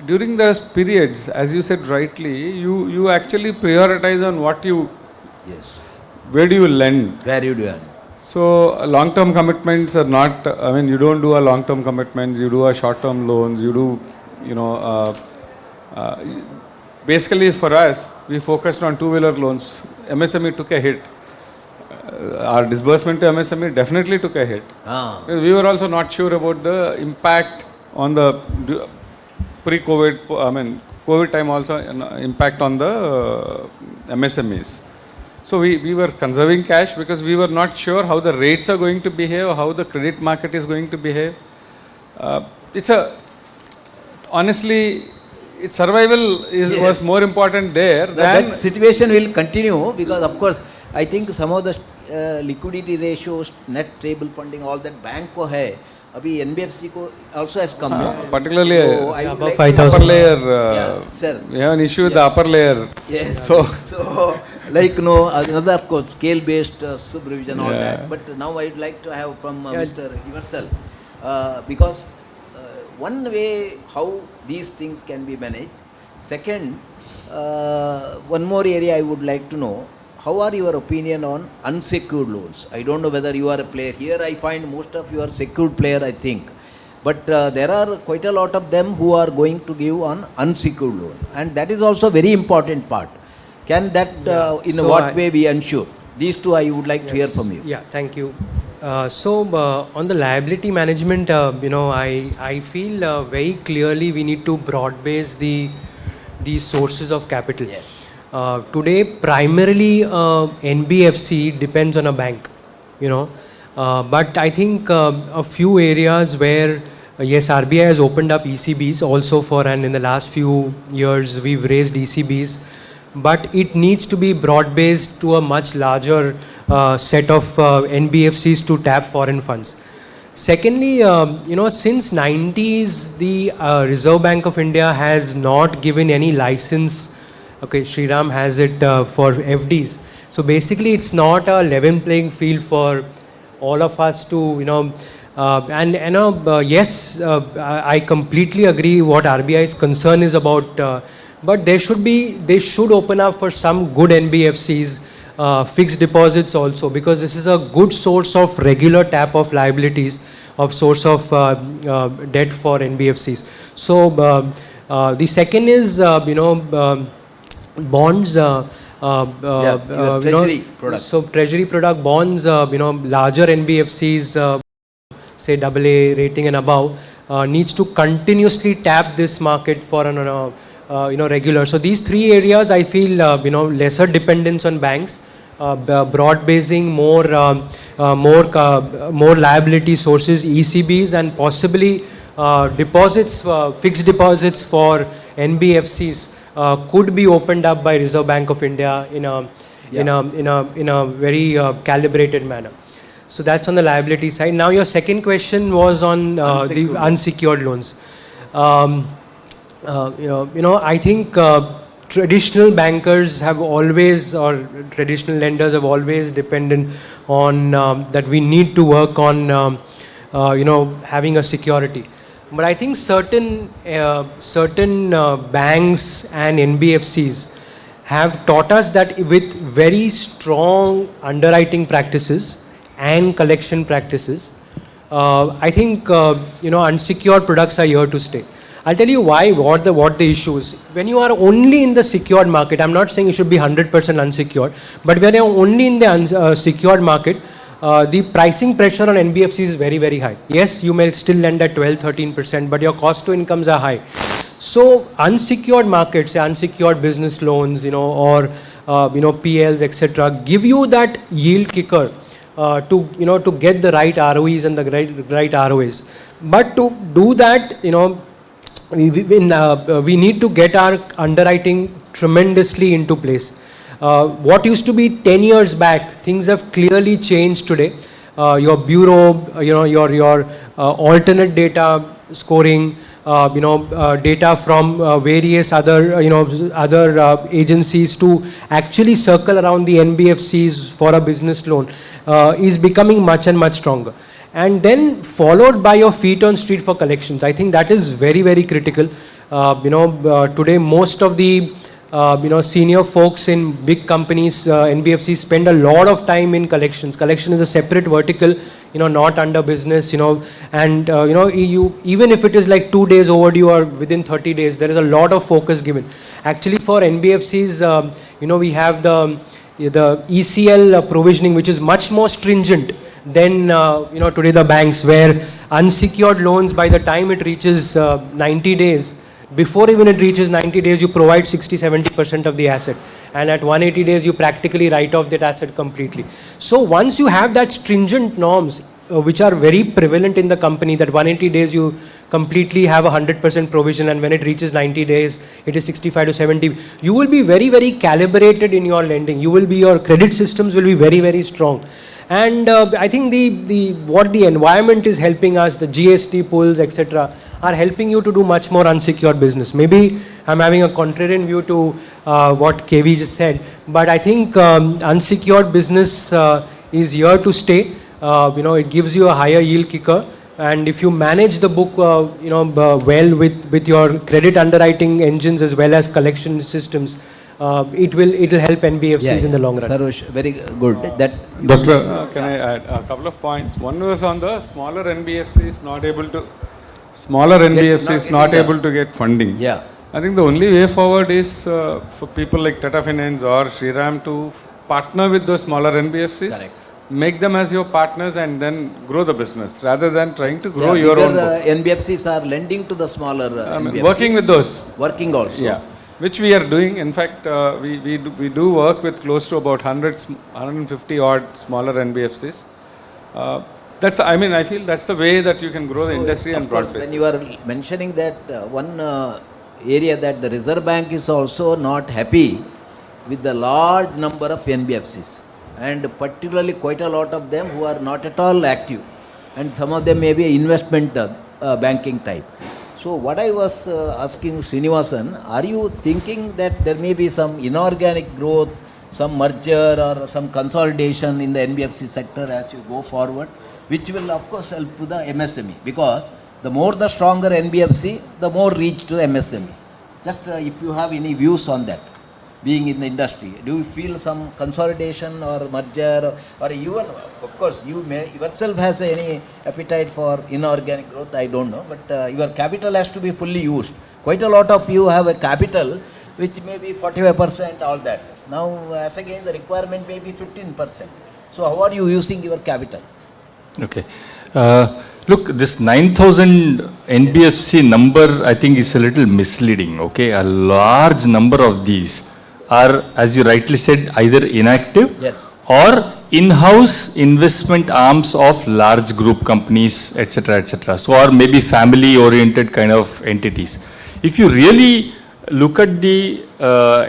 during those periods, as you said rightly, you actually prioritize on what you, Yes. where do you lend. Where you do. So long-term commitments are not, you don't do a long-term commitment, you do a short-term loans, you do, basically for us, we focused on two-wheeler loans. MSME took a hit. Our disbursement to MSME definitely took a hit. We were also not sure about the impact on the pre-COVID, COVID time also impact on the MSMEs. So we were conserving cash because we were not sure how the rates are going to behave, how the credit market is going to behave. Honestly, its survival was more important there than... That situation will continue because of course I think some of the liquidity ratios, net stable funding, all that bank ko hai. Abhi NBFC ko also has come. Particularly So I would above like 5,000. upper layer, Yeah, sir. we have an issue with the upper layer. Yes. So, like another of course scale-based supervision, all Yeah. that. But now I'd like to have from Mr. Eversel, because one way how these things can be managed. Second, one more area I would like to know. how are your opinion on unsecured loans? I don't know whether you are a player. Here I find most of you are secured player, I think. But there are quite a lot of them who are going to give on unsecured loan. And that is also a very important part. Can that, in So what I- way we ensure? These two I would like to hear from you. Yeah, thank you. On the liability management, I feel very clearly we need to broad base the sources of capital. Yes. Today, primarily NBFC depends on a bank, but I think a few areas where yes, RBI has opened up ECBs also and in the last few years we've raised ECBs, but it needs to be broad based to a much larger set of NBFCs to tap foreign funds. Secondly, since 90s, the Reserve Bank of India has not given any license. Okay, Shriram has it for FDs. So basically, it's not a level playing field for all of us to, yes, I completely agree what RBI's concern is about, but they should open up for some good NBFCs, fixed deposits also, because this is a good source of regular tap of liabilities, of source of debt for NBFCs. So the second is, bonds. Your treasury product. So treasury product bonds, larger NBFCs, say AA rating and above, needs to continuously tap this market for regular. So these three areas, I feel, lesser dependence on banks, broad basing, more liability sources, ECBs, and possibly deposits, fixed deposits for NBFCs could be opened up by Reserve Bank of India in a very calibrated manner. So that's on the liability side. Now your second question was on the unsecured loans. I think traditional bankers have always, or traditional lenders have always depended on that we need to work on, having a security. But I think certain banks and NBFCs have taught us that with very strong underwriting practices and collection practices, I think unsecured products are here to stay. I'll tell you why. What the issue is. When you are only in the secured market, I'm not saying it should be 100% unsecured, but when you're only in the secured market, the pricing pressure on NBFCs is very, very high. Yes, you may still lend at 12-13%, but your cost to incomes are high. So unsecured markets, unsecured business loans, or PLs, etc., give you that yield kicker to get the right ROEs and the right ROAs. But to do that, we need to get our underwriting tremendously into place. What used to be 10 years back, things have clearly changed today. Your bureau, your alternate data scoring, data from various other agencies to actually circle around the NBFCs for a business loan is becoming much and much stronger. And then followed by your feet on street for collections. I think that is very, very critical. Today most of the senior folks in big companies, NBFCs, spend a lot of time in collections. Collection is a separate vertical, not under business, and even if it is like 2 days overdue or within 30 days, there is a lot of focus given. Actually, for NBFCs, we have the ECL provisioning, which is much more stringent than today the banks, where unsecured loans, by the time it reaches 90 days, before even it reaches 90 days, you provide 60-70% of the asset. And at 180 days, you practically write off that asset completely. So once you have that stringent norms, which are very prevalent in the company, that 180 days you completely have 100% provision, and when it reaches 90 days, it is 65 to 70. You will be very, very calibrated in your lending. Your credit systems will be very, very strong. And I think what the environment is helping us, the GST pulls, etc., are helping you to do much more unsecured business. Maybe I'm having a contrarian view to what KV just said, but I think unsecured business is here to stay. It gives you a higher yield kicker, and if you manage the book, well with your credit underwriting engines as well as collection systems, it will help NBFCs in the long run. Sarosh, very good. That Doctor, can I add a couple of points? One was on the smaller NBFCs not able to get funding. Yeah. I think the only way forward is for people like Tata Finance or Shriram to partner with those smaller NBFCs, Correct. make them as your partners and then grow the business rather than trying to grow Yeah, your bigger, own book. NBFCs are lending to the smaller NBFCs. Working with those. Working also. Yeah, which we are doing. In fact, we do work with close to about 150 odd smaller NBFCs. I feel that's the way that you can grow the industry and Of course, broad when you are mentioning that one area that the Reserve Bank is also not happy with the large number of NBFCs, and particularly quite a lot of them who are not at all active, and some of them may be investment banking type. So what I was asking Srinivasan, are you thinking that there may be some inorganic growth, some merger or some consolidation in the NBFC sector as you go forward, which will of course help to the MSME, because the more the stronger NBFC, the more reach to MSME. Just if you have any views on that, being in the industry, do you feel some consolidation or merger, or you are, of course you may yourself has any appetite for inorganic growth, I don't know, but your capital has to be fully used. Quite a lot of you have a capital which may be 45%, all that. Now as again the requirement may be 15%. So how are you using your capital? Okay. Look, this 9,000 NBFC number, I think is a little misleading, okay? A large number of these are, as you rightly said, either inactive Yes. or in-house investment arms of large group companies, etc., etc. So, or maybe family-oriented kind of entities. If you really look at the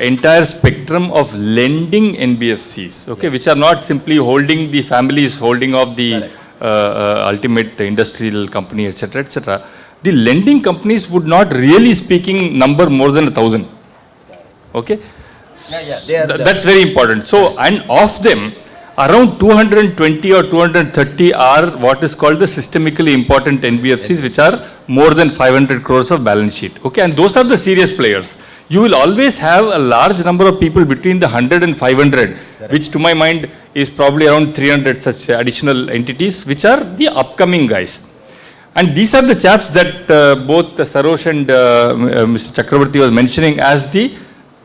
entire spectrum of lending NBFCs, okay, which are not simply holding the families, holding of the ultimate industrial company, etc., etc., the lending companies would not really speaking number more than 1,000. Okay? That's very important. So, and of them, around 220 or 230 are what is called the systemically important NBFCs, which are more than 500 crores of balance sheet. Okay, and those are the serious players. You will always have a large number of people between the 100 and 500, which to my mind is probably around 300 such additional entities, which are the upcoming guys. And these are the chaps that both Sarosh and Mr. Chakravarti was mentioning as the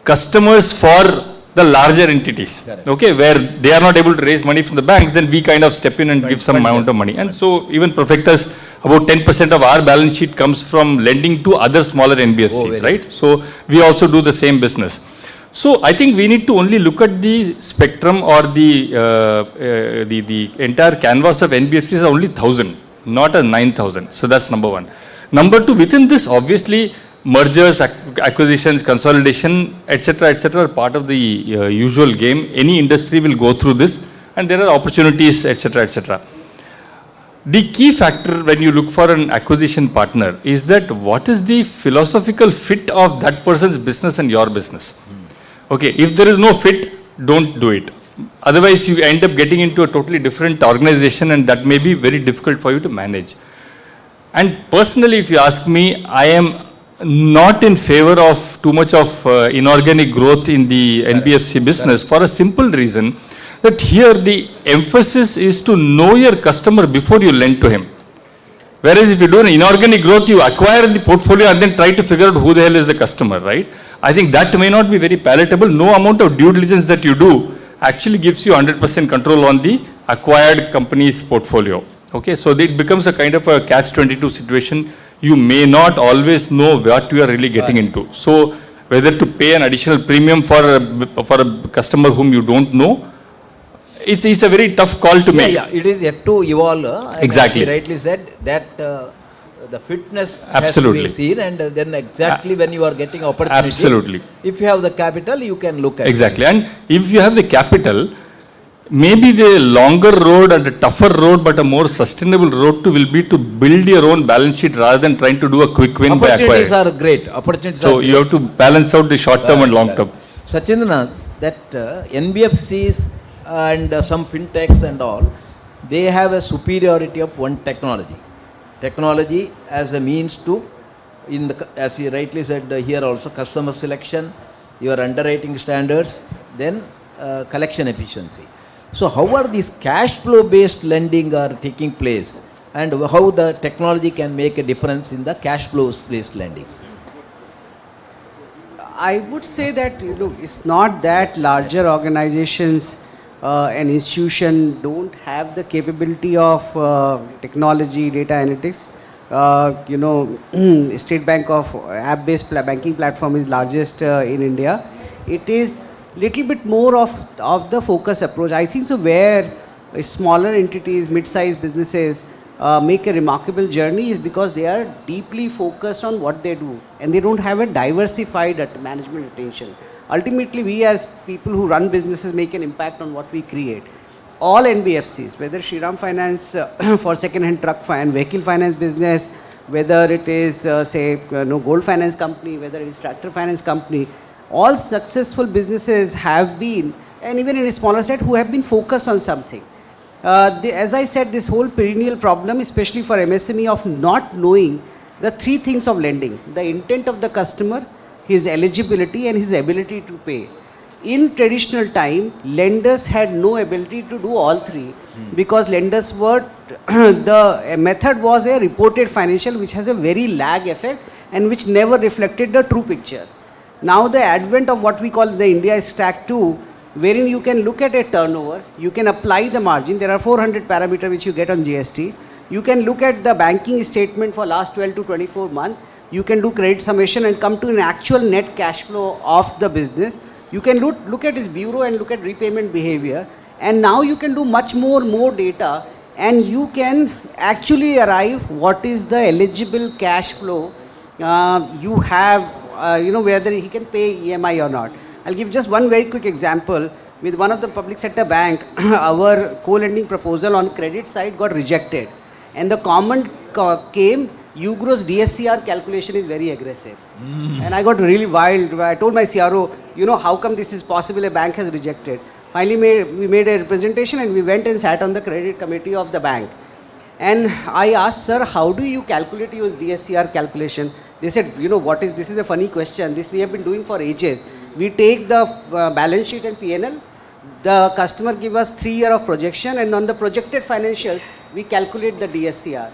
customers for the larger entities, okay, where they are not able to raise money from the banks, then we kind of step in and give some amount of money. And so even Perfectus, about 10% of our balance sheet comes from lending to other smaller NBFCs, right? So we also do the same business. So I think we need to only look at the spectrum or the entire canvas of NBFCs are only 1,000, not a 9,000. So that's number one. Number two, within this, obviously, mergers, acquisitions, consolidation, etc., are part of the usual game. Any industry will go through this, and there are opportunities, etc. The key factor when you look for an acquisition partner is that what is the philosophical fit of that person's business and your business. Okay, if there is no fit, don't do it. Otherwise, you end up getting into a totally different organization, and that may be very difficult for you to manage. And personally, if you ask me, I am not in favor of too much of inorganic growth in the NBFC business for a simple reason that here the emphasis is to know your customer before you lend to him. Whereas if you do an inorganic growth, you acquire the portfolio and then try to figure out who the hell is the customer, right? I think that may not be very palatable. No amount of due diligence that you do actually gives you 100% control on the acquired company's portfolio. Okay, so it becomes a kind of a catch-22 situation. You may not always know what you are really getting into. So whether to pay an additional premium for a customer whom you don't know, it's a very tough call to make. Yeah, it is yet to evolve. Exactly. As you rightly said that the fitness Absolutely. has to be seen, and then exactly when you are getting opportunity. Absolutely. If you have the capital, you can look at Exactly. And if you have the capital, maybe the longer road and a tougher road, but a more sustainable road will be to build your own balance sheet rather than trying to do a quick win by acquiring. Opportunities are great. Opportunities So are you have to balance out the short term and long term. Sachindranath, that NBFCs and some fintechs and all, they have a superiority of one technology. Technology as a means to, as you rightly said here also, customer selection, your underwriting standards, then collection efficiency. So how are these cash flow based lending are taking place, and how the technology can make a difference in the cash flow based lending? I would say that it's not that larger organizations and institution don't have the capability of technology, data analytics. State Bank of app-based banking platform is largest in India. It is little bit more of the focus approach. I think so where smaller entities, mid-sized businesses make a remarkable journey is because they are deeply focused on what they do and they don't have a diversified management attention. Ultimately, we as people who run businesses make an impact on what we create. All NBFCs, whether Shriram Finance for second-hand truck and vehicle finance business, whether it is gold finance company, whether it is tractor finance company, all successful businesses have been, and even in a smaller set, who have been focused on something. As I said, this whole perennial problem, especially for MSME, of not knowing the three things of lending: the intent of the customer, his eligibility, and his ability to pay. In traditional time, lenders had no ability to do all three because lenders were, the method was a reported financial which has a very lag effect and which never reflected the true picture. Now the advent of what we call the India Stack 2, wherein you can look at a turnover, you can apply the margin, there are 400 parameters which you get on GST, you can look at the banking statement for last 12 to 24 months, you can do credit summation and come to an actual net cash flow of the business. You can look at his bureau and look at repayment behavior, and now you can do much more data, and you can actually arrive what is the eligible cash flow you have, whether he can pay EMI or not. I'll give just one very quick example. With one of the public sector bank, our co-lending proposal on credit side got rejected, and the comment came, UGRO's DSCR calculation is very aggressive. And I got really wild. I told my CRO, how come this is possible, a bank has rejected. Finally, we made a representation and we went and sat on the credit committee of the bank. And I asked, sir, how do you calculate your DSCR calculation? They said, this is a funny question. This we have been doing for ages. We take the balance sheet and P&L, the customer give us 3 years of projection, and on the projected financials, we calculate the DSCR.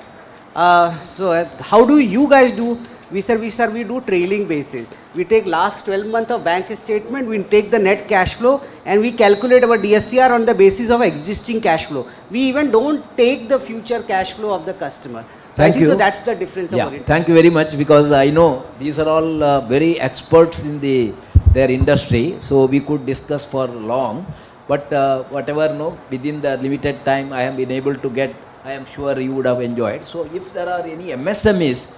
So how do you guys do? We do trailing basis. We take last 12 months of bank statement, we take the net cash flow, and we calculate our DSCR on the basis of existing cash flow. We even don't take the future cash flow of the customer. So Thank you. So that's the difference. Yeah, thank you very much, because I know these are all very experts in their industry, so we could discuss for long. But whatever, within the limited time I have been able to get, I am sure you would have enjoyed. So if there are any MSMEs,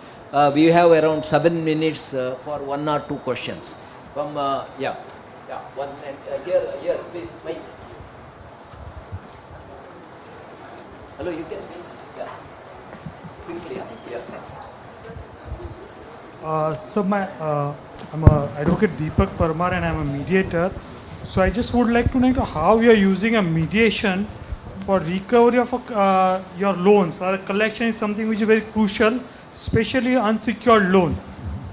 we have around 7 minutes for 1 or 2 questions. From, one, and here, please, Mike. Hello, you can, quickly, So I'm a advocate Deepak Parmar and I'm a mediator. So I just would like to know how you are using a mediation for recovery of your loans. Our collection is something which is very crucial, especially unsecured loan.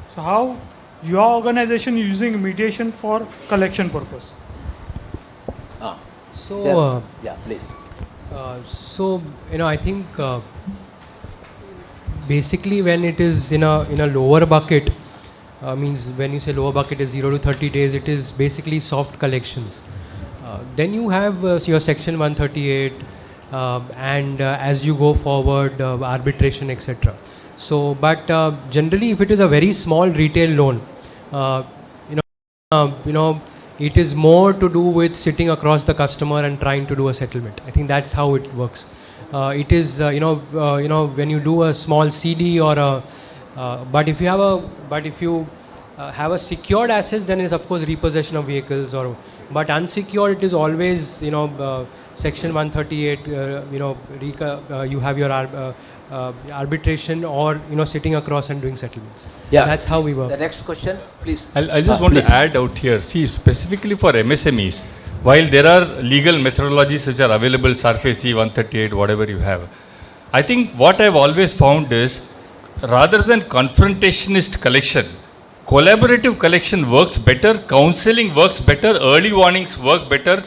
So how your organization is using mediation for collection purpose? So please. I think basically when it is in a lower bucket, means when you say lower bucket is 0 to 30 days, it is basically soft collections. Then you have your section 138 and as you go forward, arbitration, etc. So, but generally if it is a very small retail loan, it is more to do with sitting across the customer and trying to do a settlement. I think that's how it works. It is, when you do a small CD or a, but if you have a secured assets, then it's of course repossession of vehicles, or but unsecured it is always section 138. You have your arbitration or sitting across and doing settlements. Yeah, that's how we work. The next question, please. I just want to add out here. See, specifically for MSMEs, while there are legal methodologies which are available, SARFAESI 138, whatever you have, I think what I've always found is, rather than confrontationist collection, collaborative collection works better, counseling works better, early warnings work better,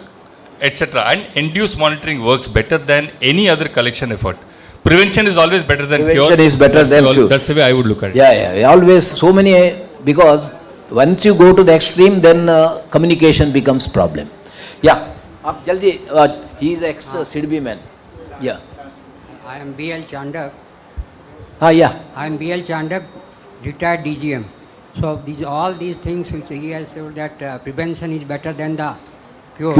etc. And induced monitoring works better than any other collection effort. Prevention is always better than cure. Prevention is better than cure. That's the way I would look at it. Yeah, always so many, because once you go to the extreme, then communication becomes problem. Yeah, up jaldi, he is ex-CDB man. Yeah. I am BL Chandak. Yeah. I am BL Chandak, retired DGM. So all these things which he has told that prevention is better than the cure.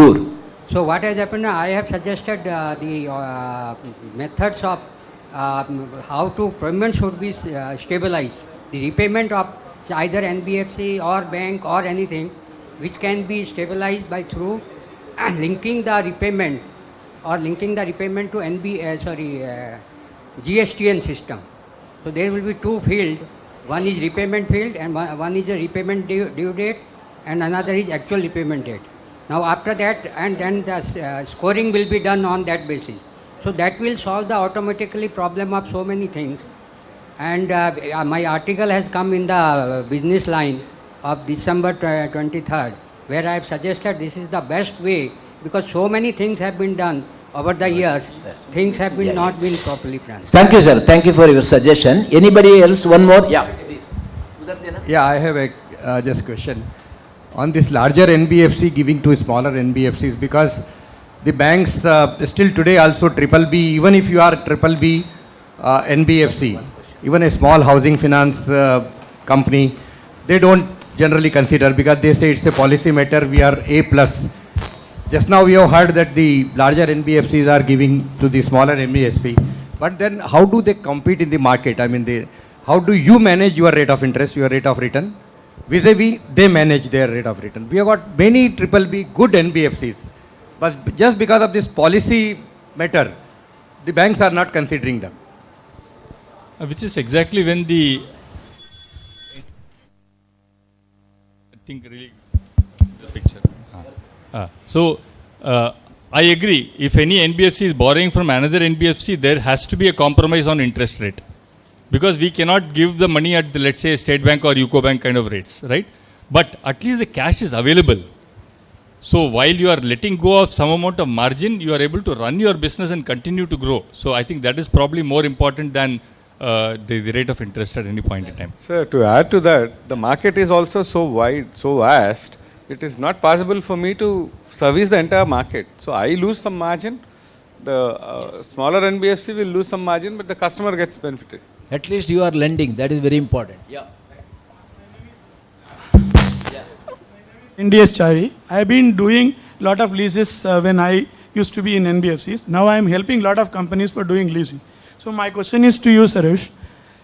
So what has happened? I have suggested the methods of how to payment should be stabilized. The repayment of either NBFC or bank or anything, which can be stabilized by through linking the repayment to GSTN system. So there will be two fields. One is repayment field and one is a repayment due date and another is actual repayment date. Now after that, and then the scoring will be done on that basis. So that will solve the automatically problem of so many things. And my article has come in the business line of December 23rd, where I have suggested this is the best way, because so many things have been done over the years. Things have been not been properly planned. Thank you, sir. Thank you for your suggestion. Anybody else? One more? Yeah. Yeah, I have a just question on this larger NBFC giving to smaller NBFCs, because the banks still today also triple B, even if you are triple B NBFC, even a small housing finance company, they don't generally consider, because they say it's a policy matter, we are A+. Just now we have heard that the larger NBFCs are giving to the smaller NBFC, but then how do they compete in the market? I mean, how do you manage your rate of interest, your rate of return? Vis-a-vis, they manage their rate of return. We have got many triple B good NBFCs, but just because of this policy matter, the banks are not considering them. Which is exactly when the, I think really, this picture. So, I agree. If any NBFC is borrowing from another NBFC, there has to be a compromise on interest rate. Because we cannot give the money at, let's say, State Bank or UCO Bank kind of rates, right? But at least the cash is available. So while you are letting go of some amount of margin, you are able to run your business and continue to grow. So I think that is probably more important than the rate of interest at any point in time. Sir, to add to that, the market is also so wide, so vast, it is not possible for me to service the entire market. So I lose some margin, the smaller NBFC will lose some margin, but the customer gets benefited. At least you are lending, that is very important. Yeah. NDS Chari. I have been doing lot of leases when I used to be in NBFCs. Now I am helping lot of companies for doing leasing. So my question is to you, Suresh.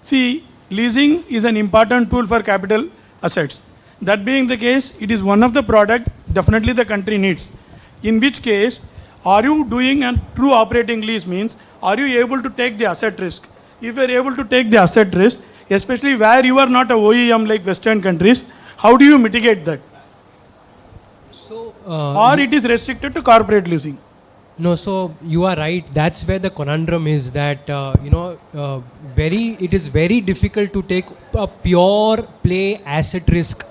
See, leasing is an important tool for capital assets. That being the case, it is one of the product definitely the country needs. In which case, are you doing a true operating lease, means are you able to take the asset risk? If you are able to take the asset risk, especially where you are not a OEM like Western countries, how do you mitigate that? So, or it is restricted to corporate leasing? No, so you are right. That's where the conundrum is, that it is very difficult to take a pure play asset risk,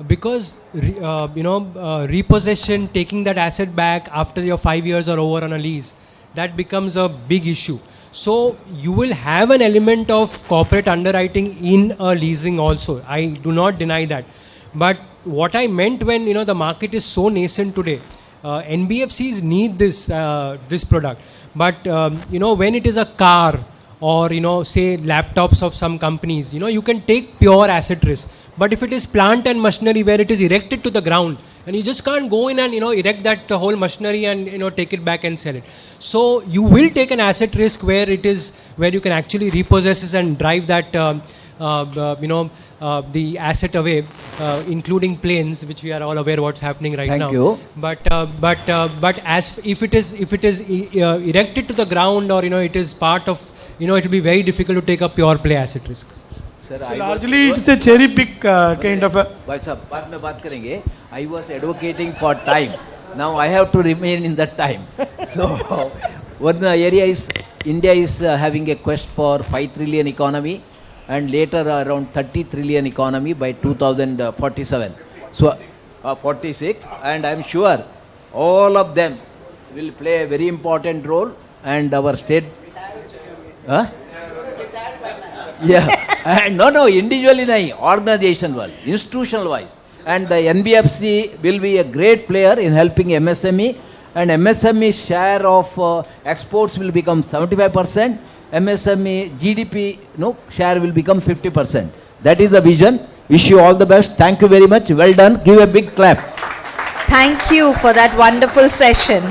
because repossession, taking that asset back after your 5 years are over on a lease, that becomes a big issue. So you will have an element of corporate underwriting in a leasing also. I do not deny that. But what I meant when the market is so nascent today, NBFCs need this product. But when it is a car or say laptops of some companies, you can take pure asset risk. But if it is plant and machinery where it is erected to the ground, and you just can't go in and erect that whole machinery and take it back and sell it. So you will take an asset risk where you can actually repossess and drive that the asset away, including planes, which we are all aware what's happening right now. Thank you. But as if it is erected to the ground, or it is part of, it will be very difficult to take a pure play asset risk. Sir, so largely it's a cherry pick kind of a. I was advocating for time. Now I have to remain in that time. So one area is India is having a quest for 5 trillion economy. and later around 30 trillion economy by 2047. So, 46, and I am sure all of them will play a very important role, and our state. Huh? Yeah, and no, individually nahi, organization wise, institutional wise, and the NBFC will be a great player in helping MSME, and MSME share of exports will become 75%. MSME GDP share will become 50%. That is the vision. Wish you all the best. Thank you very much. Well done. Give a big clap. Thank you for that wonderful session.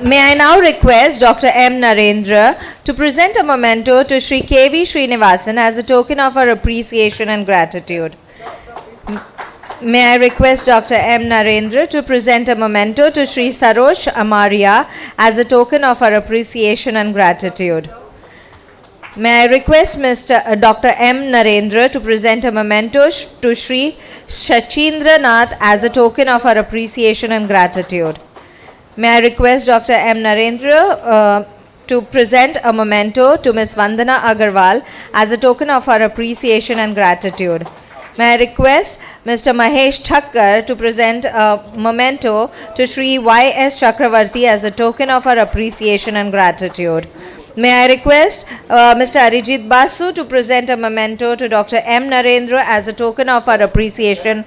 May I now request Dr. M. Narendra to present a memento to Sri K.V. Srinivasan as a token of our appreciation and gratitude. May I request Dr. M. Narendra to present a memento to Sri Sarosh Amaria as a token of our appreciation and gratitude. May I request Dr. M. Narendra to present a memento to Sri Shachindra Nath as a token of our appreciation and gratitude. May I request Dr. M. Narendra to present a memento to Ms. Vandana Agarwal as a token of our appreciation and gratitude. May I request Mr. Mahesh Thakkar to present a memento to Sri Y.S. Chakravarti as a token of our appreciation and gratitude. May I request Mr. Arijit Basu to present a memento to Dr. M. Narendra as a token of our appreciation